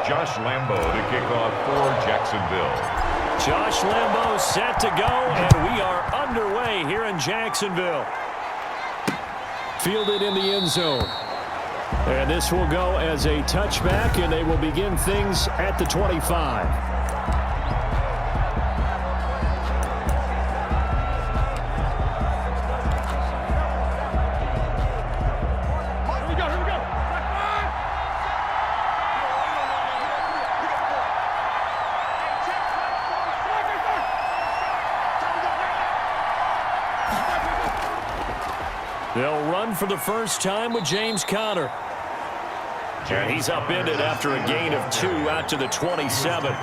Josh Lambo to kick off for Jacksonville. Josh Lambo set to go, and we are underway here in Jacksonville. Fielded in the end zone. And this will go as a touchback, and they will begin things at the 25. They'll run for the first time with James Conner. And he's upended after a gain of 2 out to the 27.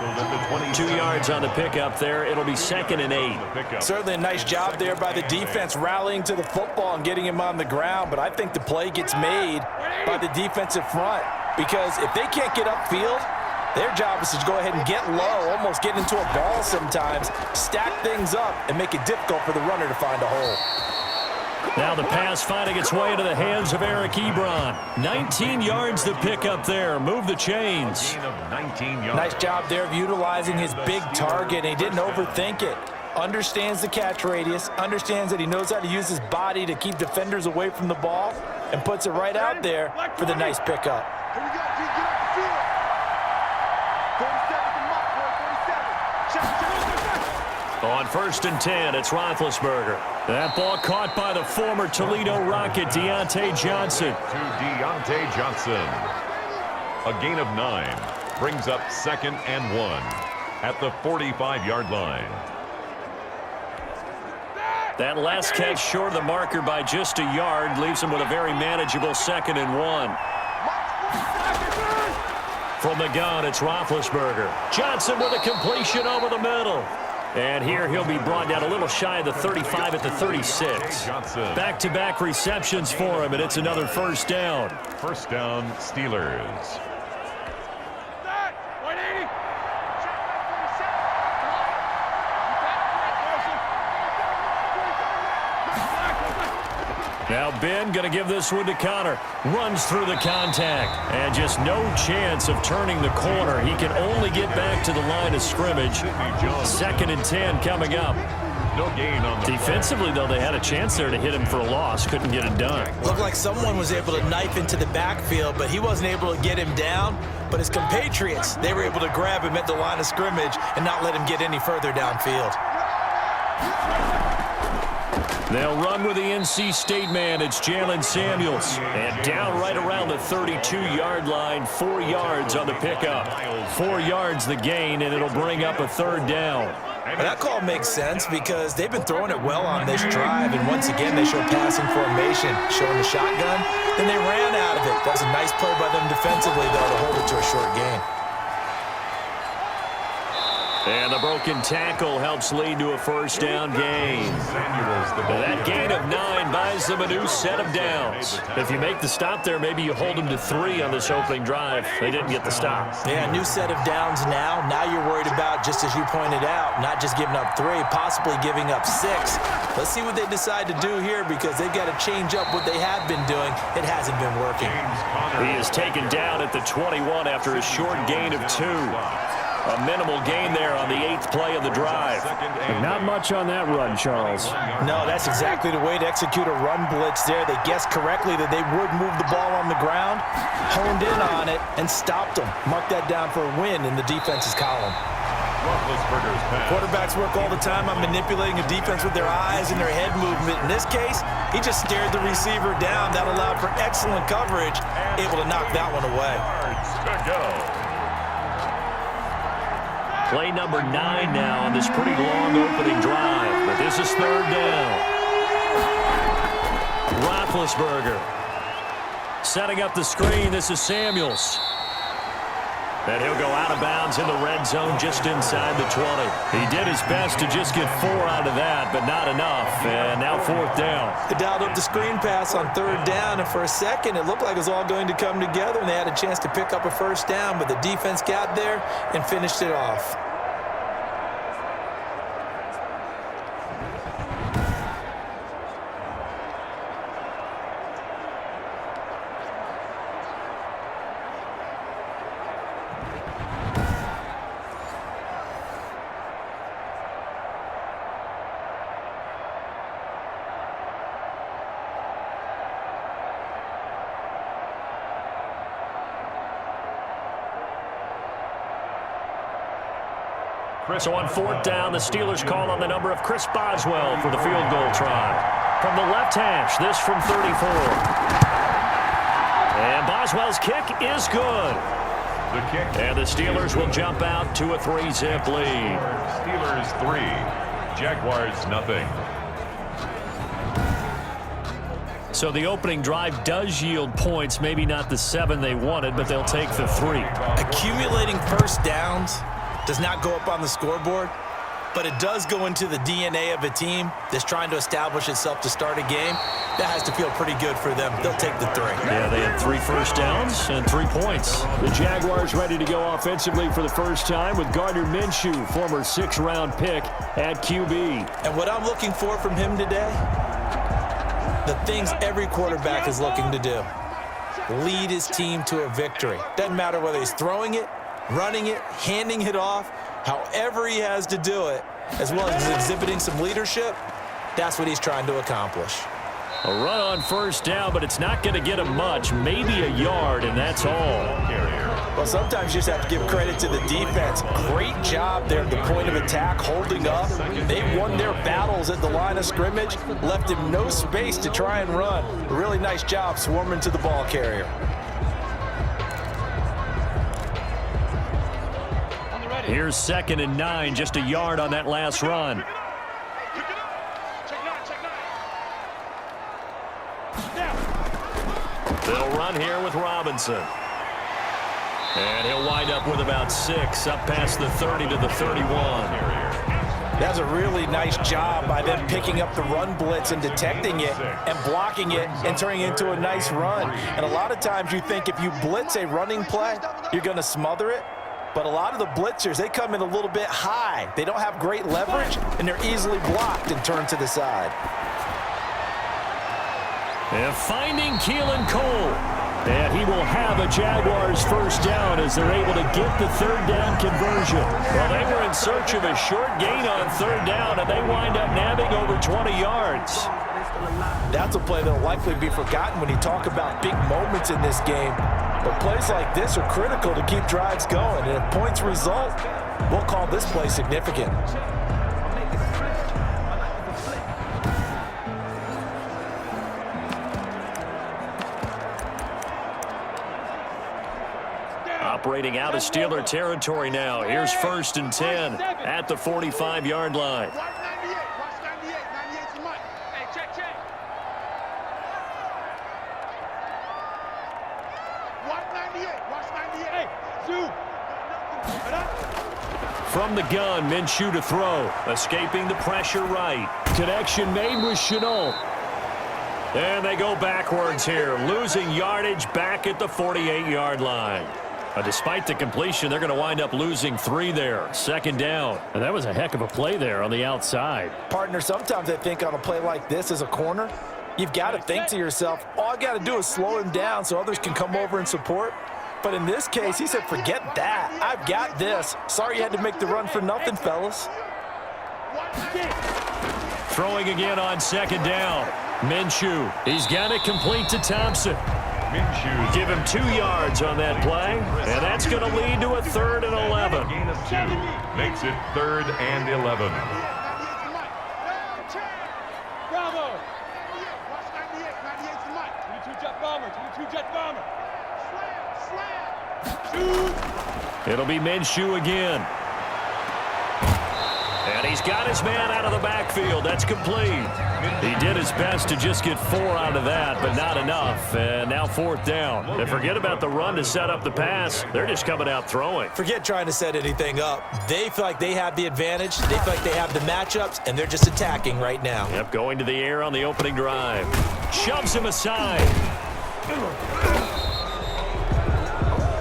2 yards on the pickup there. It'll be 2nd and 8. Certainly a nice job there by the defense rallying to the football and getting him on the ground. But I think the play gets made by the defensive front. Because if they can't get upfield, their job is to go ahead and get low, almost get into a ball sometimes, stack things up, and make it difficult for the runner to find a hole. Now the pass finding its way into the hands of Eric Ebron. 19 yards to pick up there. Move the chains. Nice job there of utilizing his big target. He didn't overthink it. Understands the catch radius. Understands that he knows how to use his body to keep defenders away from the ball. And puts it right out there for the nice pickup. On 1st and 10, it's Roethlisberger. That ball caught by the former Toledo Rocket, Deontay Johnson. To Deontay Johnson. A gain of 9 brings up 2nd and 1 at the 45-yard line. That last catch short of the marker by just a yard leaves him with a very manageable 2nd and 1. From the gun, it's Roethlisberger. Johnson with a completion over the middle. And here he'll be brought down a little shy of the 35 at the 36. Back-to-back receptions for him, and it's another first down. First down, Steelers. Now Ben going to give this one to Conner. Runs through the contact. And just no chance of turning the corner. He can only get back to the line of scrimmage. 2nd and 10 coming up. No gain on the defensively, though, they had a chance there to hit him for a loss. Couldn't get it done. Looked like someone was able to knife into the backfield, but he wasn't able to get him down. But his compatriots, they were able to grab him at the line of scrimmage and not let him get any further downfield. They'll run with the NC State man. It's Jalen Samuels. And down right around the 32-yard line. 4 yards on the pickup. 4 yards the gain, and it'll bring up a 3rd down. Well, that call makes sense because they've been throwing it well on this drive. And once again, they showed passing formation, showing the shotgun. Then they ran out of it. That was a nice play by them defensively, though, to hold it to a short gain. And the broken tackle helps lead to a first down gain. That gain of 9 buys them a new set of downs. If you make the stop there, maybe you hold them to 3 on this opening drive. They didn't get the stop. Yeah, new set of downs now. Now you're worried about, just as you pointed out, not just giving up 3, possibly giving up 6. Let's see what they decide to do here because they've got to change up what they have been doing. It hasn't been working. He is taken down at the 21 after a short gain of 2. A minimal gain there on the 8th play of the drive. Not much on that run, Charles. No, that's exactly the way to execute a run blitz there. They guessed correctly that they would move the ball on the ground, honed in on it, and stopped them. Mark that down for a win in the defense's column. Quarterbacks work all the time on manipulating a defense with their eyes and their head movement. In this case, he just stared the receiver down. That allowed for excellent coverage, able to knock that one away. Play number 9 now on this pretty long opening drive. But this is 3rd down. Roethlisberger setting up the screen. This is Samuels. And he'll go out of bounds in the red zone just inside the 20. He did his best to just get 4 out of that, but not enough. And now 4th down. They dialed up the screen pass on 3rd down, and for a second it looked like it was all going to come together, and they had a chance to pick up a first down, but the defense got there and finished it off. So on 4th down, the Steelers call on the number of Chris Boswell for the field goal try. From the left hash, this from 34. And Boswell's kick is good. The kick. And the Steelers will jump out to a 3-zip lead. Steelers 3, Jaguars nothing. So the opening drive does yield points, maybe not the 7 they wanted, but they'll take the 3. Accumulating first downs does not go up on the scoreboard, but it does go into the DNA of a team that's trying to establish itself to start a game. That has to feel pretty good for them. They'll take the 3. Yeah, they had 3 first downs and 3 points. The Jaguars ready to go offensively for the first time with Gardner Minshew, former 6th-round pick at QB. And what I'm looking for from him today, the things every quarterback is looking to do. Lead his team to a victory. Doesn't matter whether he's throwing it, running it, handing it off, however he has to do it, as well as exhibiting some leadership, that's what he's trying to accomplish. A run on first down, but it's not going to get him much, maybe a yard, and that's all. Well, sometimes you just have to give credit to the defense. Great job there at the point of attack, holding up. They won their battles at the line of scrimmage, left him no space to try and run. A really nice job swarming to the ball carrier. Here's 2nd and 9, just a yard on that last run. They'll run here with Robinson. And he'll wind up with about 6, up past the 30 to the 31. That's a really nice job by them picking up the run blitz and detecting it and blocking it and turning it into a nice run. And a lot of times you think if you blitz a running play, you're going to smother it. But a lot of the blitzers, they come in a little bit high. They don't have great leverage, and they're easily blocked and turned to the side. And finding Keelan Cole. And he will have a Jaguars first down as they're able to get the 3rd down conversion. Well, they were in search of a short gain on 3rd down, and they wind up nabbing over 20 yards. That's a play that will likely be forgotten when you talk about big moments in this game. But plays like this are critical to keep drives going. And if points result, we'll call this play significant. Operating out of Steeler territory now. Here's 1st and 10 at the 45-yard line. From the gun, Minshew to throw. Escaping the pressure right. Connection made with Chenault. And they go backwards here, losing yardage back at the 48-yard line. Despite the completion, they're going to wind up losing 3 there. 2nd down. And that was a heck of a play there on the outside. Partner, sometimes I think on a play like this as a corner, you've got to think to yourself, all I got to do is slow him down so others can come over and support. But in this case, he said, forget that. I've got this. Sorry you had to make the run for nothing, fellas. Throwing again on 2nd down. Minshew. He's got it complete to Thompson. Minshew. Give him 2 yards on that play, and that's going to lead to a 3rd and 11. Gain of 2 makes it 3rd and 11. Bravo. Watch 98. 98's the mic. 22 jet bomber. 22 jet bomber. Shoot. It'll be Minshew again. And he's got his man out of the backfield. That's complete. He did his best to just get 4 out of that, but not enough. And now 4th down. And forget about the run to set up the pass. They're just coming out throwing. Forget trying to set anything up. They feel like they have the advantage. They feel like they have the matchups, and they're just attacking right now. Yep, going to the air on the opening drive. Shoves him aside.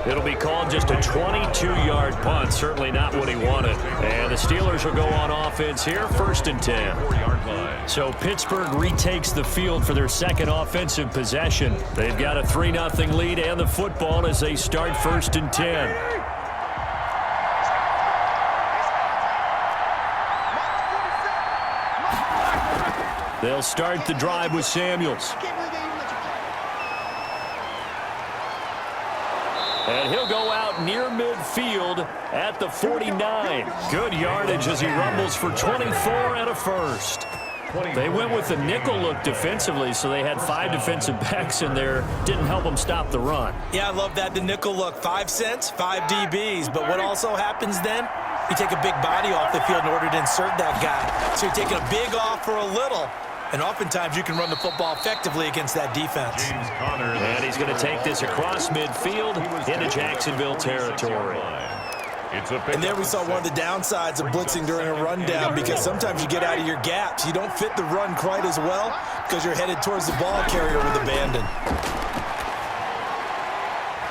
It'll be called just a 22-yard punt. Certainly not what he wanted. And the Steelers will go on offense here, 1st and 10. 4-yard line. So Pittsburgh retakes the field for their 2nd offensive possession. They've got a 3-0 lead and the football as they start 1st and 10. They'll start the drive with Samuels. And he'll go out near midfield at the 49. Good yardage as he rumbles for 24 and a first. They went with the nickel look defensively, so they had 5 defensive backs in there. Didn't help them stop the run. Yeah, I love that, the nickel look. 5 cents, 5 DBs. But what also happens then? You take a big body off the field in order to insert that guy. So you're taking a big off for a little. And oftentimes you can run the football effectively against that defense. And he's going to take this across midfield into Jacksonville territory. And there we saw one of the downsides of blitzing during a rundown, because sometimes you get out of your gaps. You don't fit the run quite as well because you're headed towards the ball carrier with abandon.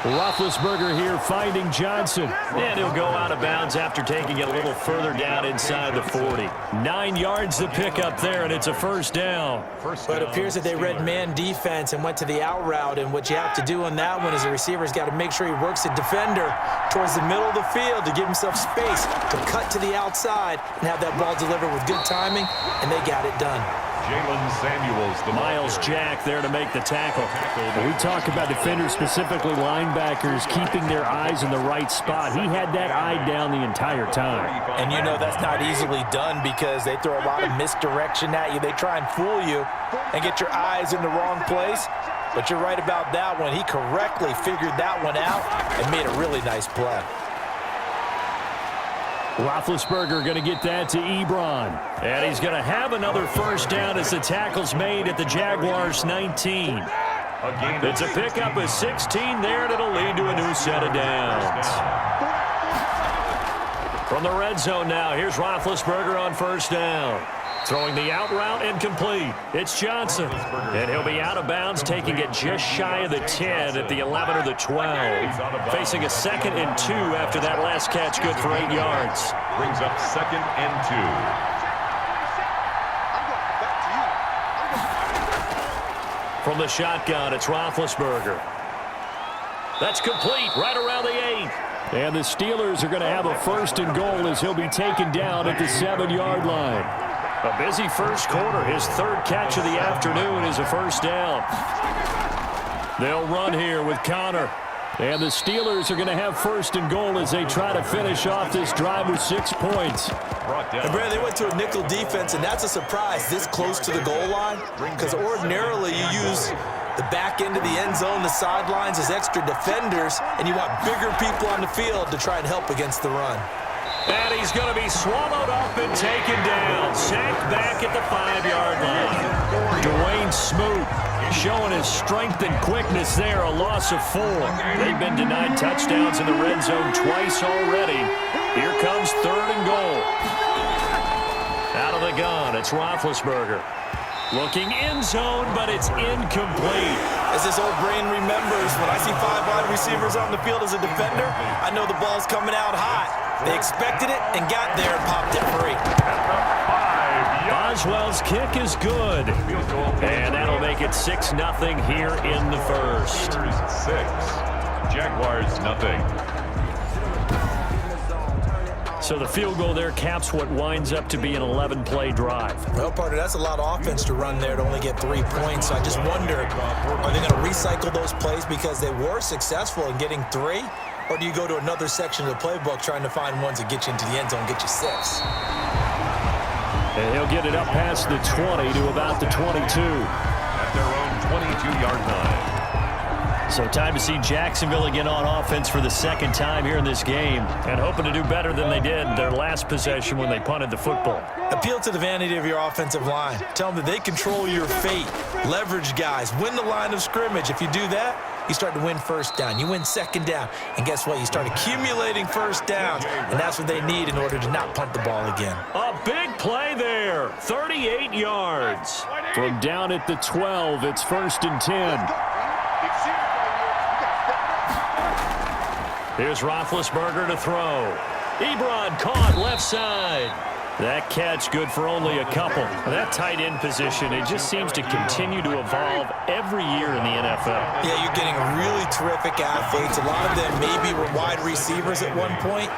Roethlisberger here finding Johnson. And he'll go out of bounds after taking it a little further down inside the 40. 9 yards to pick up there, and it's a first down. But it appears that they read man defense and went to the out route, and what you have to do on that one is the receiver's got to make sure he works the defender towards the middle of the field to give himself space to cut to the outside and have that ball delivered with good timing, and they got it done. Jalen Samuels, the Miles Jack there to make the tackle. We talk about defenders, specifically linebackers, keeping their eyes in the right spot. He had that eye down the entire time. And you know that's not easily done because they throw a lot of misdirection at you. They try and fool you and get your eyes in the wrong place. But you're right about that one. He correctly figured that one out and made a really nice play. Roethlisberger going to get that to Ebron. And he's going to have another first down as the tackle's made at the Jaguars' 19. It's a pickup of 16 there, and it'll lead to a new set of downs. From the red zone now, here's Roethlisberger on first down. Throwing the out route incomplete. It's Johnson. And he'll be out of bounds, taking it just shy of the 10 at the 11 or the 12. Facing a 2nd and 2 after that last catch, good for 8 yards. brings up 2nd and 2. From the shotgun, it's Roethlisberger. That's complete right around the 8. And the Steelers are going to have a 1st and goal as he'll be taken down at the 7-yard line. A busy first quarter. His 3rd catch of the afternoon is a first down. They'll run here with Connor. And the Steelers are going to have 1st and goal as they try to finish off this drive with 6 points. And Brad, they went to a nickel defense, and that's a surprise this close to the goal line, because ordinarily you use the back end of the end zone, the sidelines as extra defenders, and you want bigger people on the field to try and help against the run. And he's going to be swallowed up and taken down. Sacked back at the 5-yard line. Dwayne Smoot showing his strength and quickness there, a loss of 4. They've been denied touchdowns in the red zone twice already. Here comes 3rd and goal. Out of the gun, it's Roethlisberger. Looking end zone, but it's incomplete. As this old brain remembers, when I see 5 wide receivers on the field as a defender, I know the ball's coming out hot. They expected it and got there and popped it free. Boswell's kick is good. And that'll make it 6-0 here in the first. 6, Jaguars nothing. So the field goal there caps what winds up to be an 11-play drive. Well, partner, that's a lot of offense to run there to only get 3 points. So I just wonder, are they going to recycle those plays because they were successful in getting 3? Or do you go to another section of the playbook trying to find ones that get you into the end zone, get you 6? And he'll get it up past the 20 to about the 22. At their own 22-yard line. So time to see Jacksonville again on offense for the 2nd time here in this game, and hoping to do better than they did their last possession when they punted the football. Appeal to the vanity of your offensive line. Tell them that they control your fate. Leverage guys. Win the line of scrimmage. If you do that, you start to win 1st down. You win 2nd down. And guess what? You start accumulating 1st downs, and that's what they need in order to not punt the ball again. A big play there. 38 yards. From down at the 12, it's 1st and 10. Here's Roethlisberger to throw. Ebron caught left side. That catch good for only a couple. That tight end position, it just seems to continue to evolve every year in the NFL. Yeah, you're getting really terrific athletes. A lot of them maybe were wide receivers at one point.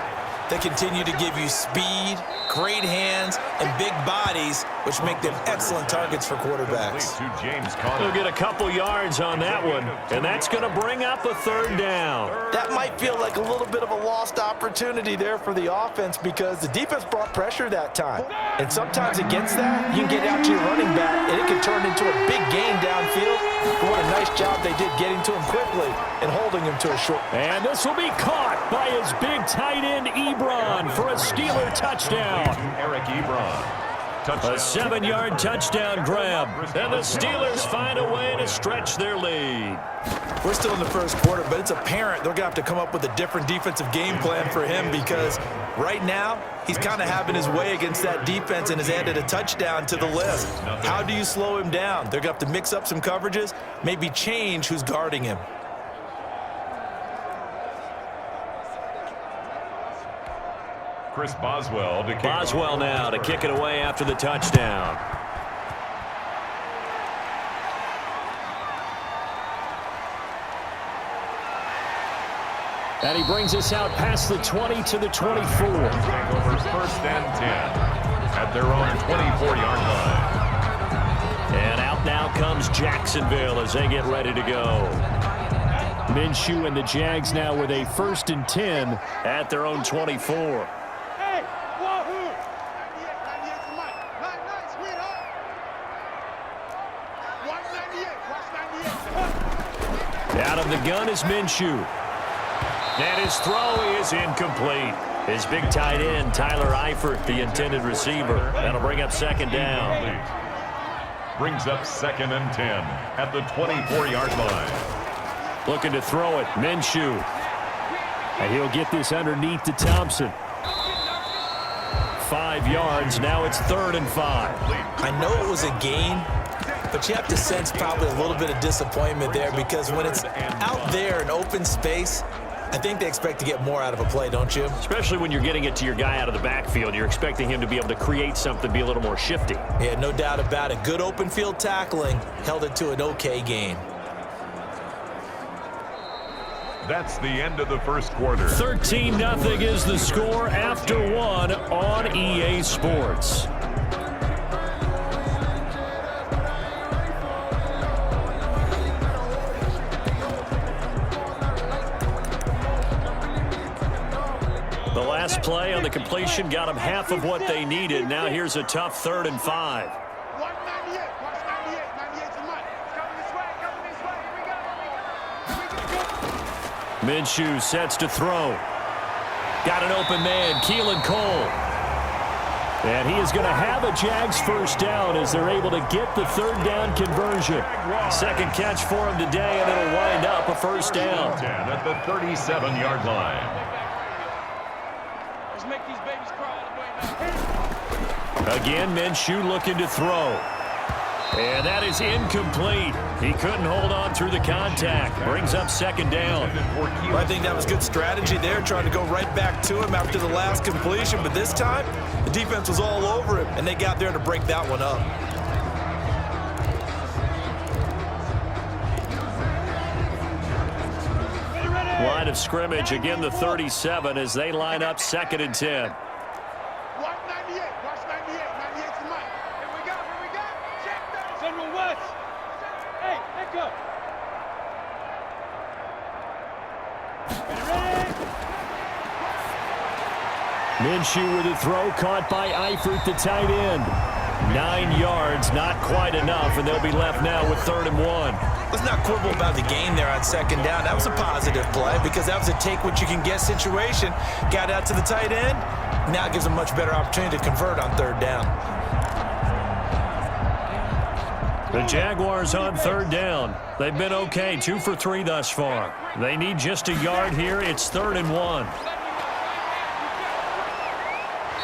They continue to give you speed, great hands, and big bodies, which make them excellent targets for quarterbacks. They'll get a couple yards on that one, and that's going to bring up a third down. That might feel like a little bit of a lost opportunity there for the offense because the defense brought pressure that time. And sometimes against that, you can get out to your running back, and it can turn into a big gain downfield. But what a nice job they did getting to him quickly and holding him to a short. And this will be caught by his big tight end, Ebron, for a Steeler touchdown. Eric Ebron. Touchdown. A 7-yard touchdown grab, and the Steelers find a way to stretch their lead. We're still in the first quarter, but it's apparent they're going to have to come up with a different defensive game plan for him because right now he's kind of having his way against that defense and has added a touchdown to the list. How do you slow him down? They're going to have to mix up some coverages, maybe change who's guarding him. Chris Boswell to kick. Boswell now to kick it away after the touchdown. And he brings us out past the 20 to the 24. Over first and 10 at their own 24-yard line. And out now comes Jacksonville as they get ready to go. Minshew and the Jags now with a 1st and 10 at their own 24. Hey, wahoo! 98 to Mike. Nice, sweetheart. 198, watch 98. Out of the gun is Minshew. And his throw is incomplete. His big tight end, Tyler Eifert, the intended receiver. That'll bring up second down. Brings up 2nd and 10 at the 24-yard line. Looking to throw it, Minshew. And he'll get this underneath to Thompson. 5 yards, now it's 3rd and 5. I know it was a gain, but you have to sense probably a little bit of disappointment there because when it's out there in open space, I think they expect to get more out of a play, don't you? Especially when you're getting it to your guy out of the backfield. You're expecting him to be able to create something, be a little more shifty. Yeah, no doubt about it. Good open field tackling held it to an okay gain. That's the end of the first quarter. 13-0 is the score after 1 on EA Sports. The last play on the completion got them half of what they needed. Now here's a tough 3rd and 5. 198, watch 98 to Mike. Coming this way, here we go. Minshew sets to throw. Got an open man, Keelan Cole. And he is going to have a Jags first down as they're able to get the 3rd down conversion. Second catch for him today, and it'll wind up a first down. 10 at the 37-yard line. Let's make these babies cry all the way now. Again, Minshew looking to throw. And that is incomplete. He couldn't hold on through the contact. Brings up second down. Well, I think that was good strategy there, trying to go right back to him after the last completion. But this time, the defense was all over him, and they got there to break that one up. Line of scrimmage, again the 37 as they line up 2nd and 10. Watch 98, watch 98 to Mike. Here we go. Check that. Central West. Hey, go. Minshew with a throw caught by Eifert, the tight end. 9 yards, not quite enough, and they'll be left now with 3rd and 1. Let's not quibble about the gain there on second down. That was a positive play because that was a take-what-you-can-get situation. Got out to the tight end. Now gives a much better opportunity to convert on 3rd down. The Jaguars on 3rd down. They've been okay, 2 for 3 thus far. They need just a yard here. It's 3rd and 1.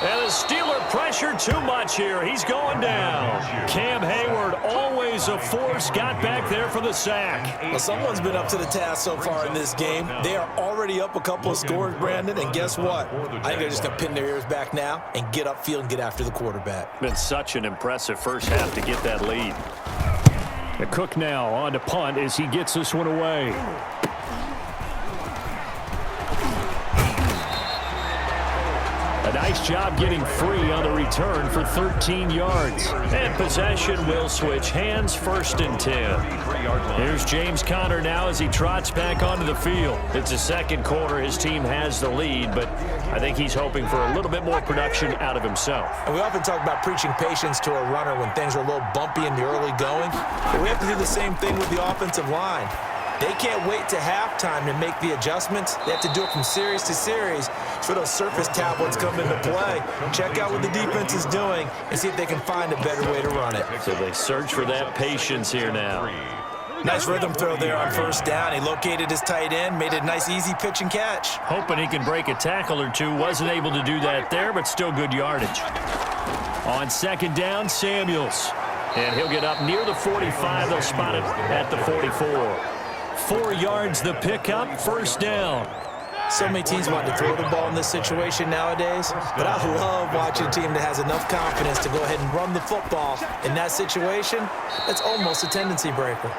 And the Steeler pressure too much here. He's going down. Cam Hayward, always a force, got back there for the sack. Well, someone's been up to the task so far in this game. They are already up a couple of scores, Brandon, and guess what? I think they're just going to pin their ears back now and get upfield and get after the quarterback. Been such an impressive first half to get that lead. The Cook now on to punt as he gets this one away. A nice job getting free on the return for 13 yards. And possession will switch hands, 1st and 10. Here's James Conner now as he trots back onto the field. It's the second quarter. His team has the lead, but I think he's hoping for a little bit more production out of himself. And we often talk about preaching patience to a runner when things are a little bumpy in the early going. But we have to do the same thing with the offensive line. They can't wait to halftime to make the adjustments. They have to do it from series to series for those surface tablets come into play. Check out what the defense is doing and see if they can find a better way to run it. So they search for that patience here now. Nice rhythm throw there on 1st down. He located his tight end, made a nice easy pitch and catch. Hoping he can break a tackle or two. Wasn't able to do that there, but still good yardage. On 2nd down, Samuels. And he'll get up near the 45. They'll spot it at the 44. 4 yards the pickup, 1st down. So many teams want to throw the ball in this situation nowadays, but I love watching a team that has enough confidence to go ahead and run the football. In that situation, that's almost a tendency breaker.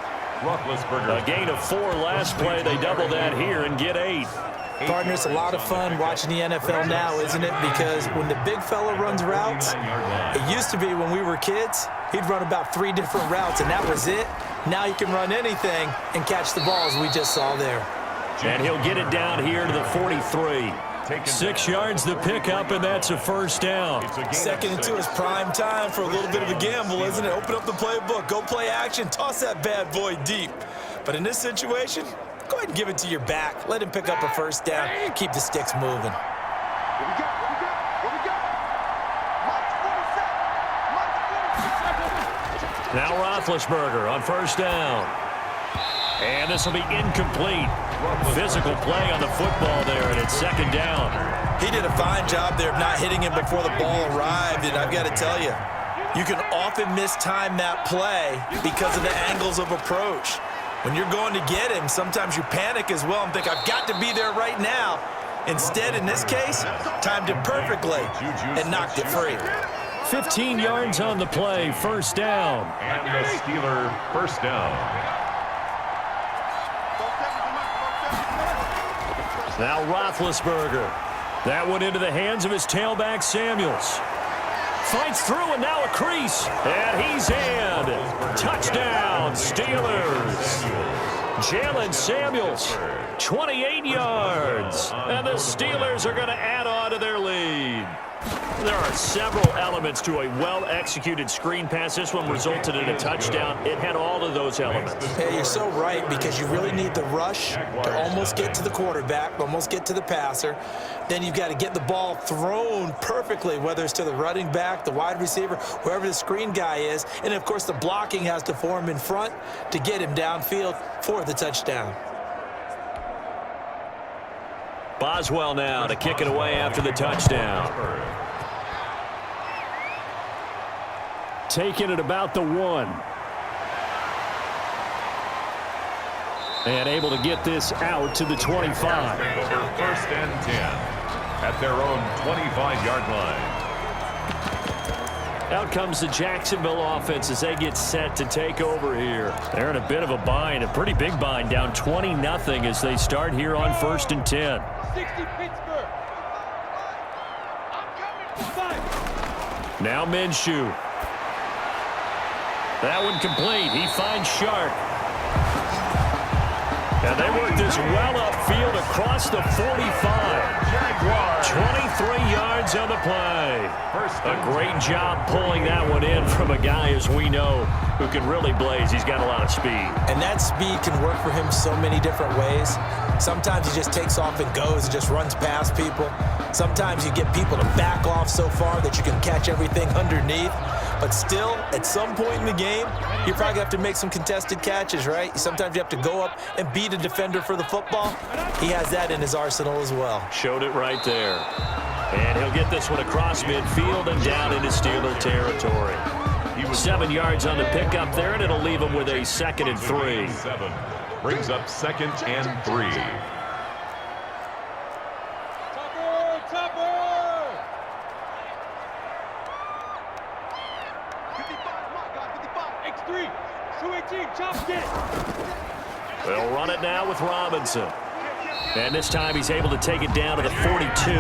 A gain of 4 last play. They double that here and get 8. Partner, it's a lot of fun watching the NFL now, isn't it? Because when the big fella runs routes, it used to be when we were kids, he'd run about 3 different routes, and that was it. Now he can run anything and catch the balls we just saw there. And he'll get it down here to the 43. 6 yards the pickup, and that's a 1st down. 2nd and 2 is prime time for a little bit of a gamble, isn't it? Open up the playbook, go play action, toss that bad boy deep. But in this situation, go ahead and give it to your back. Let him pick up a 1st down. Keep the sticks moving. Now Roethlisberger on 1st down. And this will be incomplete. Physical play on the football there, and it's 2nd down. He did a fine job there of not hitting him before the ball arrived, and I've got to tell you, you can often mistime that play because of the angles of approach. When you're going to get him, sometimes you panic as well and think, I've got to be there right now. Instead, in this case, timed it perfectly and knocked it free. 15 yards on the play, 1st down. And the Steeler 1st down. Now Roethlisberger. That one into the hands of his tailback, Samuels. Fights through, and now a crease. And he's in. Touchdown, Steelers. Jalen Samuels, 28 yards. And the Steelers are going to add on to their lead. There are several elements to a well-executed screen pass. This one resulted in a touchdown. It had all of those elements. Hey, you're so right, because you really need the rush to almost get to the quarterback, almost get to the passer. Then you've got to get the ball thrown perfectly, whether it's to the running back, the wide receiver, whoever the screen guy is. And, of course, the blocking has to form in front to get him downfield for the touchdown. Boswell now to kick it away after the touchdown. Taking it about the 1. And able to get this out to the 25. Over 1st and 10 at their own 25-yard line. Out comes the Jacksonville offense as they get set to take over here. They're in a bit of a bind, a pretty big bind, down 20-0 as they start here on 1st and 10. 60 Pittsburgh. Now Minshew. That one complete. He finds Sharp. And they work this well upfield across the 45. 23 yards on the play. A great job pulling that one in from a guy, as we know, who can really blaze. He's got a lot of speed. And that speed can work for him so many different ways. Sometimes he just takes off and goes and just runs past people. Sometimes you get people to back off so far that you can catch everything underneath. But still, at some point in the game, you probably have to make some contested catches, right? Sometimes you have to go up and beat a defender for the football. He has that in his arsenal as well. Showed it right there. And he'll get this one across midfield and down into Steeler territory. 7 yards on the pickup there, and it'll leave him with a 2nd and 3. Brings up 2nd and 3. They'll run it now with Robinson. And this time he's able to take it down to the 42.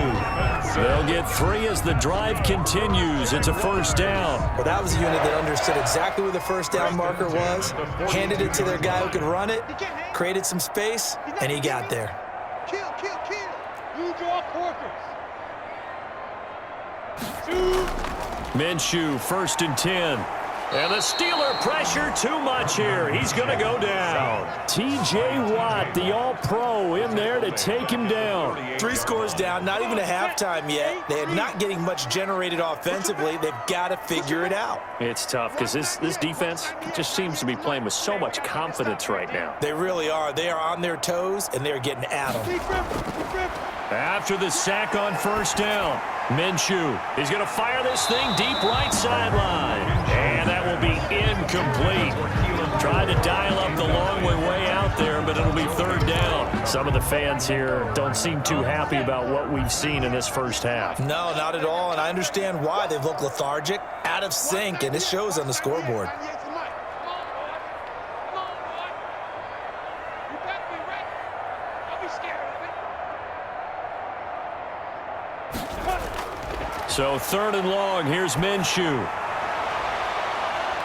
They'll get 3 as the drive continues. It's a first down. Well, that was a unit that understood exactly where the first down marker was, handed it to their guy who could run it, created some space, and he got there. Kill. You draw corkers. Minshew, 1st and 10. And the Steeler pressure too much here. He's going to go down. T.J. Watt, the All-Pro, in there to take him down. 3 scores down, not even a halftime yet. They are not getting much generated offensively. They've got to figure it out. It's tough because this defense just seems to be playing with so much confidence right now. They really are. They are on their toes, and they're getting at them. After the sack on first down, Minshew is going to fire this thing deep right sideline. And that will be incomplete. Tried to dial up the long way out there, but it'll be 3rd down. Some of the fans here don't seem too happy about what we've seen in this first half. No, not at all, and I understand why. They've looked lethargic, out of sync, and it shows on the scoreboard. So 3rd and long, here's Minshew.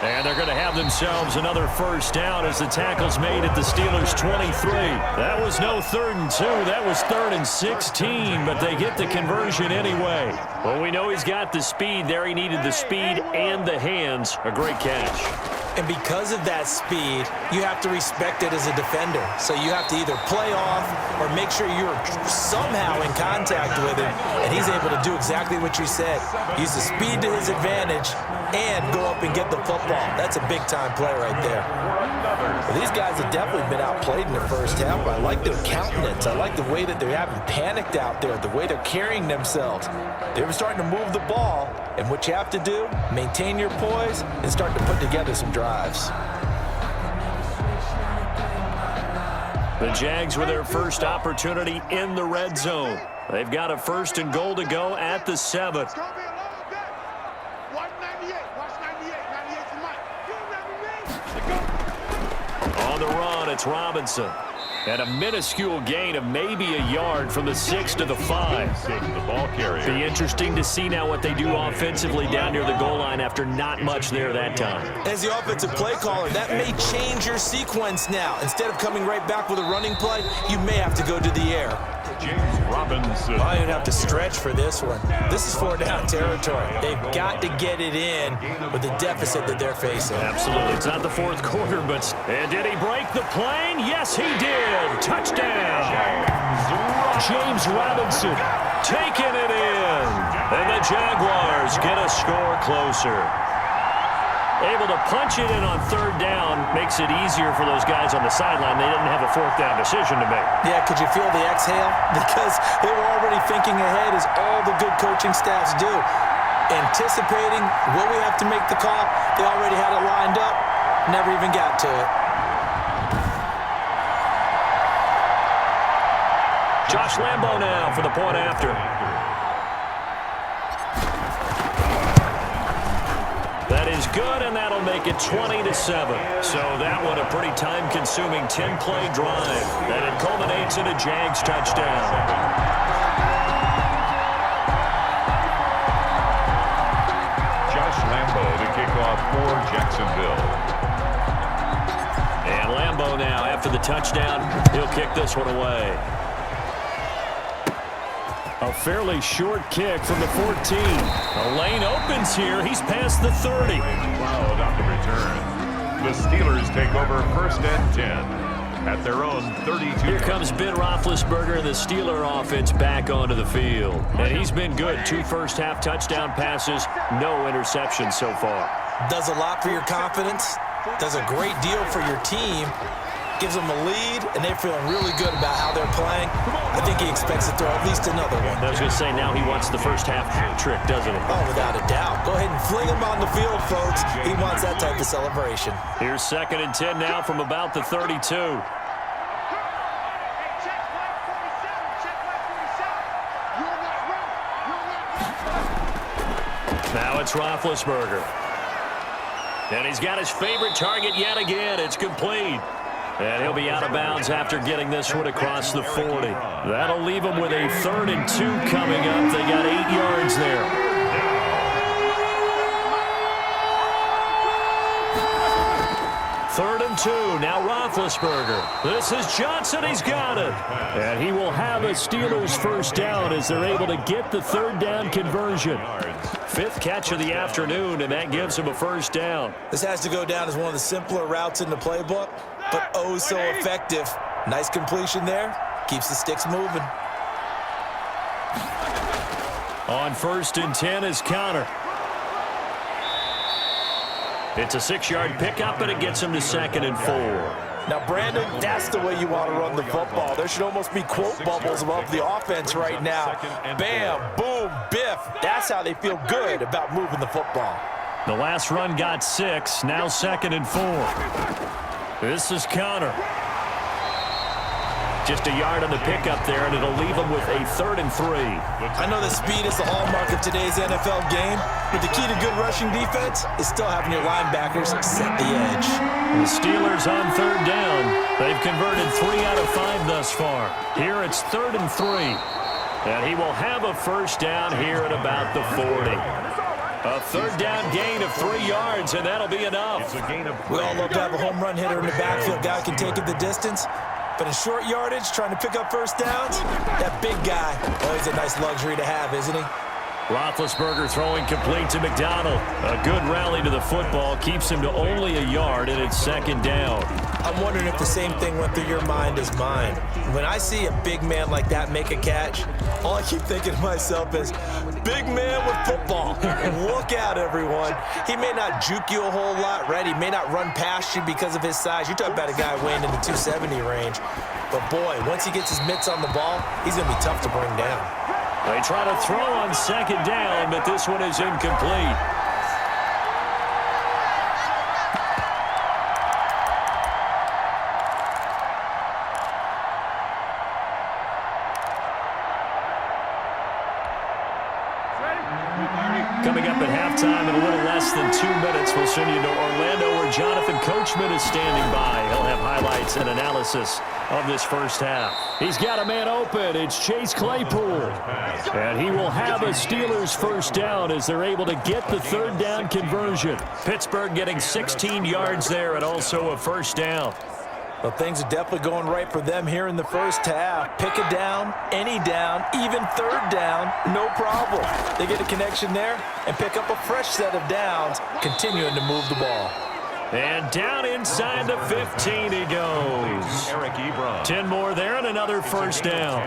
And they're going to have themselves another first down as the tackle's made at the Steelers' 23. That was no 3rd and 2. That was 3rd and 16, but they get the conversion anyway. Well, we know he's got the speed there. He needed the speed and the hands. A great catch. And because of that speed, you have to respect it as a defender. So you have to either play off or make sure you're somehow in contact with him, and he's able to do exactly what you said. Use the speed to his advantage and go up and get the football. That's a big-time play right there. Well, these guys have definitely been outplayed in the first half, but I like their countenance. I like the way that they haven't panicked out there, the way they're carrying themselves. They're starting to move the ball, and what you have to do, maintain your poise and start to put together some drives. The Jags with their first opportunity in the red zone. They've got a 1st and goal to go at the 7. It's going to be a long day. Watch 98. Watch 98. 98's the mic. You remember me? On the run, it's Robinson. And a minuscule gain of maybe a yard from the 6 to the 5. The ball carrier. Be interesting to see now what they do offensively down near the goal line after not much there that time. As the offensive play caller, that may change your sequence now. Instead of coming right back with a running play, you may have to go to the air. James Robinson. I don't have to stretch for this one. This is 4-down territory. They've got to get it in with the deficit that they're facing. Absolutely. It's not the 4th quarter, but... And did he break the plane? Yes, he did. Touchdown. James Robinson taking it in. And the Jaguars get a score closer. Able to punch it in on 3rd down makes it easier for those guys on the sideline. They didn't have a 4th down decision to make. Yeah, could you feel the exhale? Because they were already thinking ahead, as all the good coaching staffs do. Anticipating, will we have to make the call? They already had it lined up, never even got to it. Josh Lambo now for the point after. That is good, and that'll make it 20-7. So that one a pretty time-consuming 10-play drive. And it culminates in a Jags touchdown. Josh Lambo to kick off for Jacksonville. And Lambo now, after the touchdown, he'll kick this one away. A fairly short kick from the 14. The lane opens here. He's past the 30. Cloud on the return. The Steelers take over 1st and 10 at their own 32. Here comes Ben Roethlisberger and the Steeler offense back onto the field. And he's been good. 2 first-half touchdown passes, no interceptions so far. Does a lot for your confidence. Does a great deal for your team. Gives them a lead, and they're feeling really good about how they're playing. I think he expects to throw at least another one. I was going to say, now he wants the first-half hat trick, doesn't he? Oh, without a doubt. Go ahead and fling him on the field, folks. He wants that type of celebration. Here's 2nd and 10 now from about the 32. Now it's Roethlisberger. And he's got his favorite target yet again. It's complete. And he'll be out of bounds after getting this one across the 40. That'll leave him with a 3rd and 2 coming up. They got 2. Now Roethlisberger. This is Johnson. He's got it. And he will have a Steelers first down as they're able to get the third down conversion. Fifth catch of the afternoon, and that gives him a first down. This has to go down as one of the simpler routes in the playbook, but oh so effective. Nice completion there. Keeps the sticks moving. On 1st and 10 is Connor. It's a 6-yard pickup, and it gets him to 2nd and 4. Now, Brandon, that's the way you want to run the football. There should almost be quote bubbles above the offense right now. Bam, boom, biff. That's how they feel good about moving the football. The last run got 6, now 2nd and 4. This is Connor. Just a yard on the pickup there, and it'll leave him with a 3rd and 3. I know that speed is the hallmark of today's NFL game, but the key to good rushing defense is still having your linebackers set the edge. The Steelers on 3rd down. They've converted 3 out of 5 thus far. Here it's 3rd and 3. And he will have a first down here at about the 40. A 3rd down gain of 3 yards, and that'll be enough. We all love to have a home run hitter in the backfield. Guy can take it the distance. But in short yardage, trying to pick up first downs, that big guy, always a nice luxury to have, isn't he? Roethlisberger throwing complete to McDonald. A good rally to the football keeps him to only a yard, and it's 2nd down. I'm wondering if the same thing went through your mind as mine. When I see a big man like that make a catch, all I keep thinking to myself is, big man with football. Look out, everyone. He may not juke you a whole lot, right? He may not run past you because of his size. You're talking about a guy weighing in the 270 range. But, boy, once he gets his mitts on the ball, he's going to be tough to bring down. They try to throw on 2nd down, but this one is incomplete. Coming up at halftime in a little less than 2 minutes, we'll send you to Orlando where Jonathan Coachman is standing by. He'll have highlights and analysis of this first half. He's got a man open. It's Chase Claypool. And he will have a Steelers first down as they're able to get the 3rd down conversion. Pittsburgh getting 16 yards there and also a first down. Well, things are definitely going right for them here in the first half. Pick a down, any down, even 3rd down, no problem. They get a connection there and pick up a fresh set of downs, continuing to move the ball. And down inside the 15 he goes. 10 more there and another first down.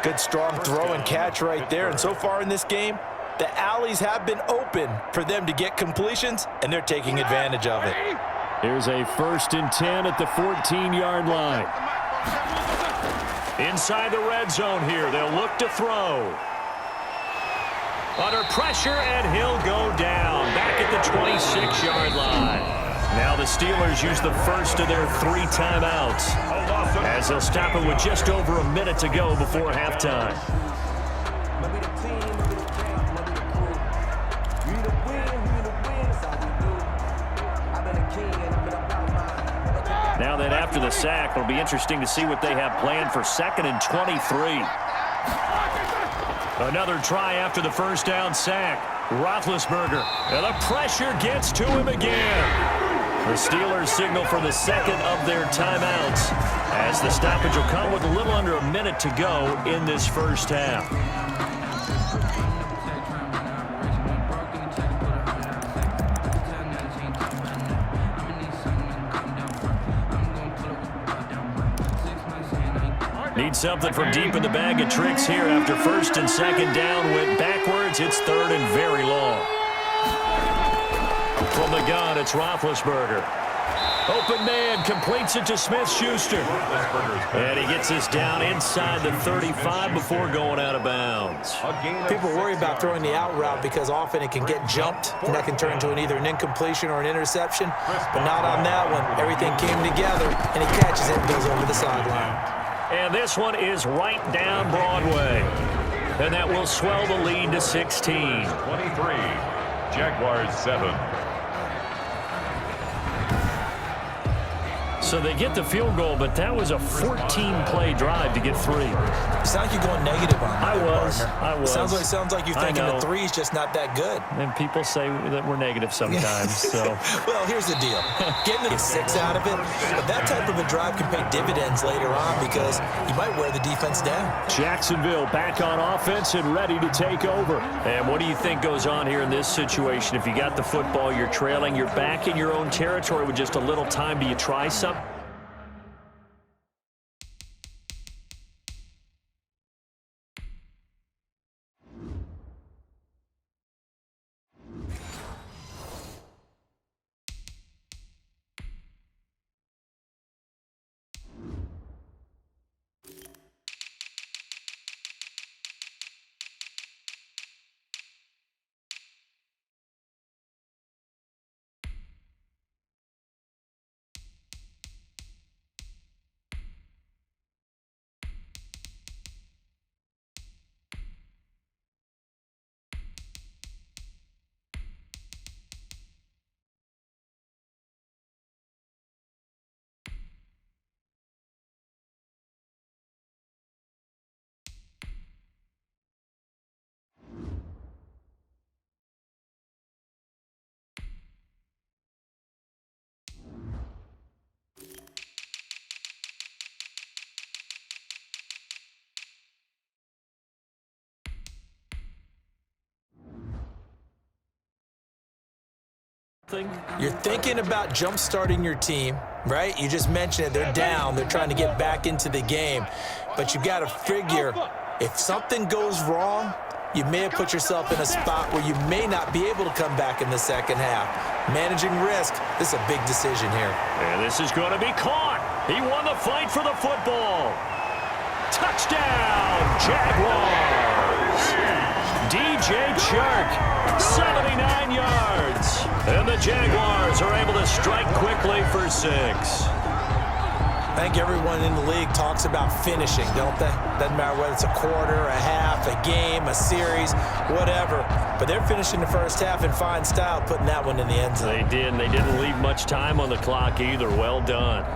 Good strong throw and catch right there. And so far in this game, the alleys have been open for them to get completions, and they're taking advantage of it. Here's a 1st and 10 at the 14-yard line. Inside the red zone here, they'll look to throw. Under pressure, and he'll go down. Back at the 26-yard line. Now the Steelers use the first of their 3 timeouts as they'll stop it with just over a minute to go before halftime. Now then, after the sack, it'll be interesting to see what they have planned for 2nd and 23. Another try after the first down sack. Roethlisberger, and the pressure gets to him again. The Steelers signal for the 2nd of their timeouts as the stoppage will come with a little under a minute to go in this first half. Need something from deep in the bag of tricks here after 1st and 2nd down went backwards. It's 3rd and very long. From the gun, it's Roethlisberger. Open man, completes it to Smith-Schuster. And he gets this down inside the 35 before going out of bounds. People worry about throwing the out route because often it can get jumped, and that can turn into either an incompletion or an interception. But not on that one. Everything came together, and he catches it and goes over the sideline. And this one is right down Broadway. And that will swell the lead to 16. 23, Jaguars 7. So they get the field goal, but that was a 14-play drive to get 3. You sound like you're going negative on me. I was. Sounds like you're thinking the 3 is just not that good. And people say that we're negative sometimes. So, well, here's the deal. Getting the 6 out of it, but that type of a drive can pay dividends later on because you might wear the defense down. Jacksonville back on offense and ready to take over. And what do you think goes on here in this situation? If you got the football, you're trailing, you're back in your own territory with just a little time. Do you try something? You're thinking about jump-starting your team, right? You just mentioned it. They're down. They're trying to get back into the game. But you got to figure if something goes wrong, you may have put yourself in a spot where you may not be able to come back in the second half. Managing risk, this is a big decision here. And this is going to be caught. He won the fight for the football. Touchdown, Jaguars. DJ Chark, 79 yards. And the Jaguars are able to strike quickly for 6. I think everyone in the league talks about finishing, don't they? Doesn't matter whether it's a quarter, a half, a game, a series, whatever. But they're finishing the first half in fine style, putting that one in the end zone. They did, and they didn't leave much time on the clock either. Well done.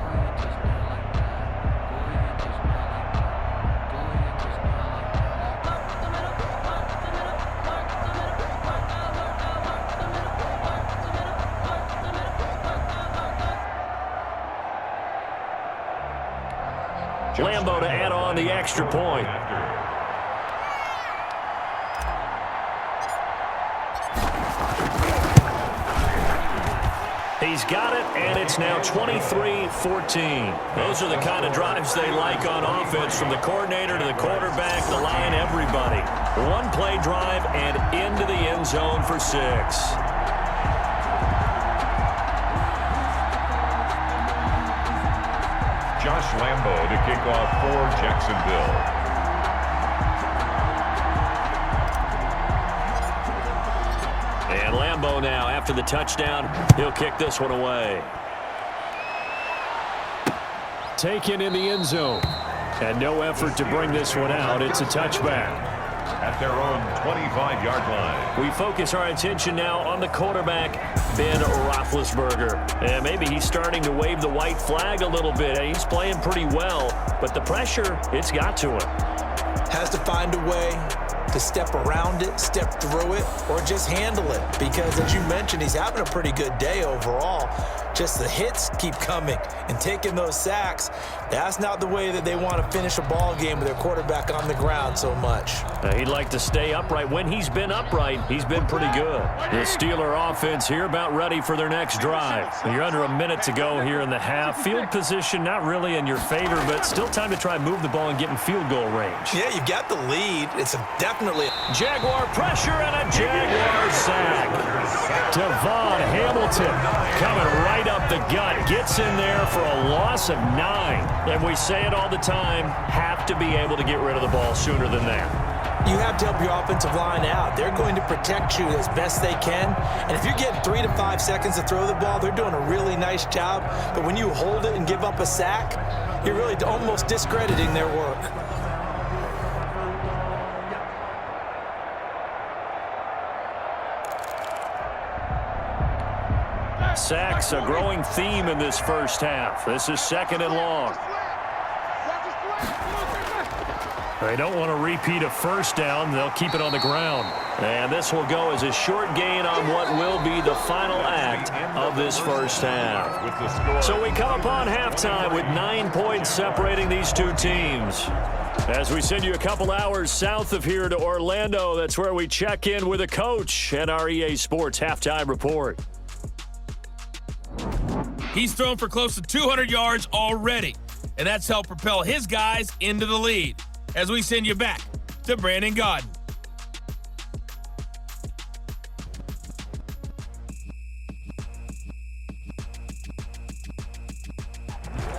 Lambo to add on the extra point. He's got it, and it's now 23-14. Those are the kind of drives they like on offense, from the coordinator to the quarterback, the line, everybody. One-play drive and into the end zone for 6. Josh Lambo to kick off for Jacksonville. And Lambo now, after the touchdown, he'll kick this one away. Taken in the end zone. And no effort to bring this one out. It's a touchback. At their own 25-yard line. We focus our attention now on the quarterback, Ben Roethlisberger. And maybe he's starting to wave the white flag a little bit. He's playing pretty well, but the pressure, it's got to him. Has to find a way to step around it, step through it, or just handle it. Because, as you mentioned, he's having a pretty good day overall. Just the hits keep coming and taking those sacks. That's not the way that they want to finish a ball game with their quarterback on the ground so much. He'd like to stay upright. When he's been upright, he's been pretty good. The Steeler offense here about ready for their next drive. You're under a minute to go here in the half. Field position not really in your favor, but still time to try and move the ball and get in field goal range. Yeah, you've got the lead. It's definitely Jaguar pressure and a Jaguar sack. Devon Hamilton coming right up the gut. Gets in there for a loss of 9. And we say it all the time, have to be able to get rid of the ball sooner than that. You have to help your offensive line out. They're going to protect you as best they can. And if you're getting 3 to 5 seconds to throw the ball, they're doing a really nice job. But when you hold it and give up a sack, you're really almost discrediting their work. Sacks, a growing theme in this first half. This is 2nd and long. They don't want to repeat a first down. They'll keep it on the ground. And this will go as a short gain on what will be the final act of this first half. So we come upon halftime with 9 points separating these two teams. As we send you a couple hours south of here to Orlando, that's where we check in with a coach and our EA Sports Halftime Report. He's thrown for close to 200 yards already, and that's helped propel his guys into the lead. As we send you back to Brandon Gaudin.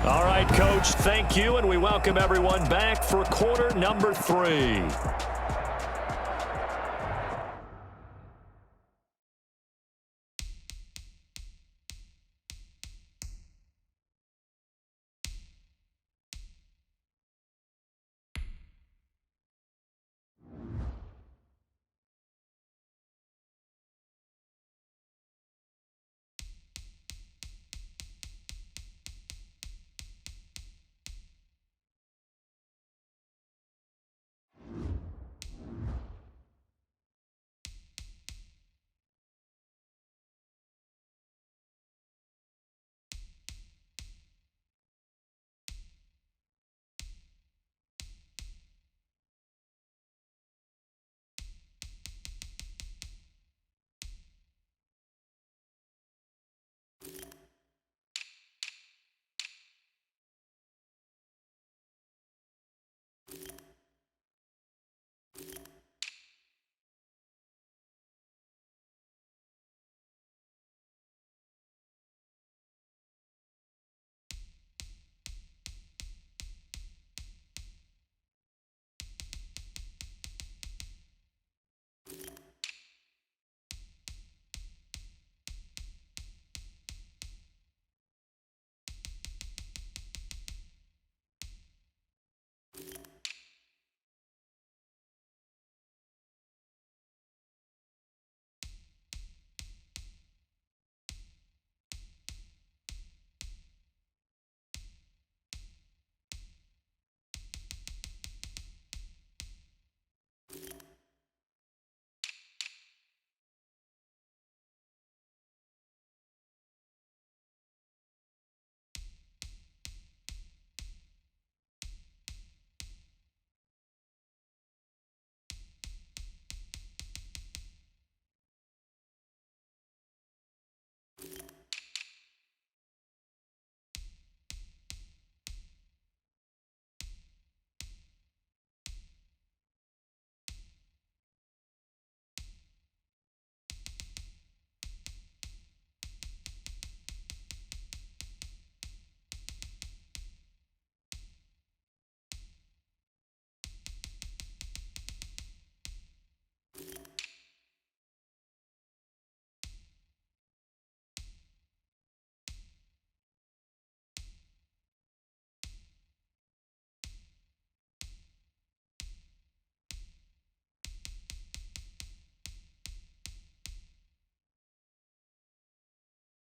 All right, Coach, thank you, and we welcome everyone back for quarter number 3.